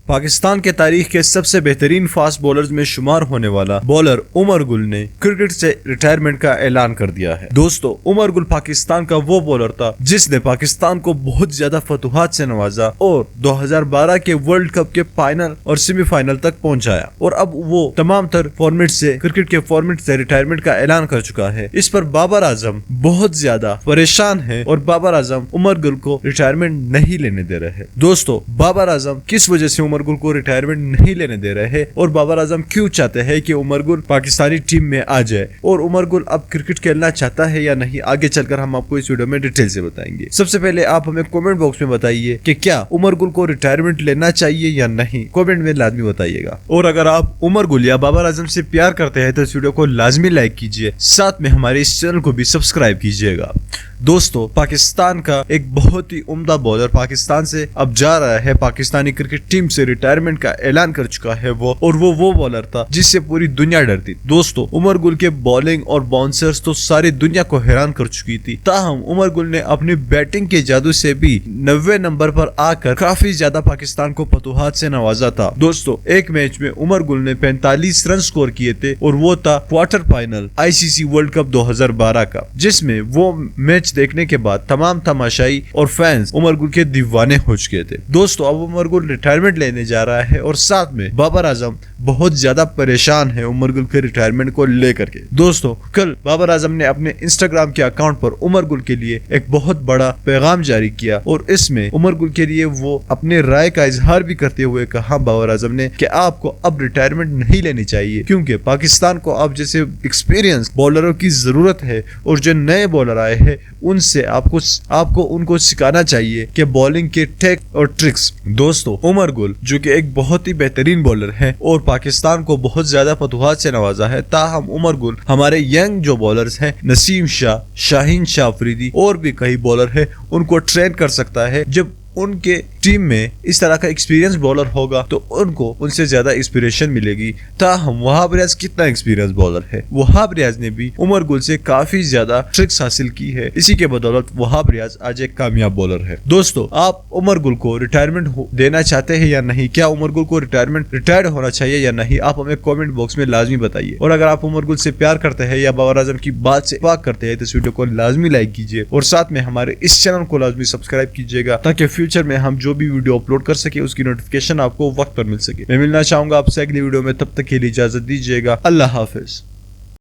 پاکستان کے تاریخ کے سب سے بہترین فاسٹ بولرز میں شمار ہونے والا بولر عمر گل نے کرکٹ سے ریٹائرمنٹ کا اعلان کر دیا ہے۔ دوستو، عمر گل پاکستان کا وہ بولر تھا جس نے پاکستان کو بہت زیادہ فتوحات سے نوازا اور 2012 کے ورلڈ کپ کے فائنل اور سیمی فائنل تک پہنچایا، اور اب وہ تمام تر فارمیٹ سے کرکٹ کے فارمیٹ سے ریٹائرمنٹ کا اعلان کر چکا ہے۔ اس پر بابر اعظم بہت زیادہ پریشان ہے اور بابر اعظم عمر گل کو ریٹائرمنٹ نہیں لینے دے رہے ہیں۔ دوستو، بابر اعظم کس وجہ سے عمر گل کو ریٹائرمنٹ نہیں لینے دے رہے ہیں اور بابر اعظم کیوں چاہتے ہیں کہ عمر گل پاکستانی ٹیم میں آ جائے، اور عمر گل اب کرکٹ کھیلنا چاہتا ہے یا نہیں، آگے چل کر ہم آپ کو اس ویڈیو میں ڈیٹیل سے بتائیں گے۔ سب سے پہلے آپ ہمیں کمنٹ باکس میں بتائیے کہ کیا عمر گل کو ریٹائرمنٹ لینا چاہیے یا نہیں، کمنٹ میں لازمی بتائیے گا۔ اور اگر آپ عمر گل یا بابر اعظم سے پیار کرتے ہیں تو اس ویڈیو کو لازمی لائک کیجیے، ساتھ میں ہمارے اس چینل کو بھی سبسکرائب کیجیے گا۔ دوستو، پاکستان کا ایک بہت ہی عمدہ بولر پاکستان سے اب جا رہا ہے، پاکستانی کرکٹ ٹیم سے ریٹائرمنٹ کا اعلان کر چکا ہے وہ بولر تھا جس سے پوری دنیا ڈرتی۔ دوستو، عمر گل کے بالنگ اور باؤنسرز تو ساری دنیا کو حیران کر چکی تھی، تاہم عمر گل نے اپنی بیٹنگ کے جادو سے بھی 90 نمبر پر آ کر کافی زیادہ پاکستان کو فتوحات سے نوازا تھا۔ دوستو، ایک میچ میں عمر گل نے 45 رن سکور کیے تھے اور وہ تھا quarter final ICC world cup 2012 کا، جس میں وہ میچ دیکھنے کے بعد تمام تماشائی اور فینس عمر گل کے دیوانے ہو چکے تھے۔ دوستو، اب عمر گل ریٹائرمنٹ لینے جا رہا ہے اور ساتھ میں بابر اعظم بہت زیادہ پریشان ہے عمر گل کے ریٹائرمنٹ کو لے کر کے۔ دوستو، کل بابر اعظم نے اپنے انسٹاگرام کے اکاؤنٹ پر عمر گل کے لیے ایک بہت بڑا پیغام جاری کیا، اور اس میں عمر گل کے لیے وہ اپنے رائے کا اظہار بھی کرتے ہوئے کہا بابر اعظم نے کہ آپ کو اب ریٹائرمنٹ نہیں لینی چاہیے، کیونکہ پاکستان کو اب جیسے ایکسپیرینس بالروں کی ضرورت ہے، اور جو نئے بالر آئے ہیں ان سے آپ کو ان کو سکھانا چاہیے کہ بالنگ کے ٹیک اور ٹرکس۔ دوستو، عمر گل جو کہ ایک بہت ہی بہترین بالر ہے اور پاکستان کو بہت زیادہ فتوحات سے نوازا ہے، تاہم عمر گل ہمارے ینگ جو بالرز ہیں، نسیم شاہ، شاہین شاہ افریدی اور بھی کئی بالر ہیں، ان کو ٹرین کر سکتا ہے۔ جب ان کے ٹیم میں اس طرح کا ایکسپیرینس بالر ہوگا تو ان کو ان سے زیادہ انسپریشن ملے گی۔ تاہم وہاب ریاض کتنا ایکسپیرینس بالر ہے، وہاب ریاض نے بھی عمر گل سے کافی زیادہ ٹرکس حاصل کی ہے، اسی کے بدولت وہاب ریاض آج ایک کامیاب بالر ہے۔ دوستو، آپ عمر گل کو ریٹائرمنٹ دینا چاہتے ہیں یا نہیں، کیا عمر گل کو ریٹائرڈ ہونا چاہیے یا نہیں، آپ ہمیں کامنٹ باکس میں لازمی بتائیے۔ اور اگر آپ عمر گل سے پیار کرتے ہیں یا بابر اعظم کی بات سے اتفاق کرتے ہیں تو اس ویڈیو کو لازمی لائک کیجیے، اور ساتھ میں ہمارے اس چینل کو لازمی سبسکرائب کیجیے گا، تاکہ فیوچر میں ہم جو بھی ویڈیو اپلوڈ کر سکے اس کی نوٹیفکیشن آپ کو وقت پر مل سکے۔ میں ملنا چاہوں گا آپ سے اگلی ویڈیو میں، تب تک کے لیے اجازت دیجیے گا۔ اللہ حافظ۔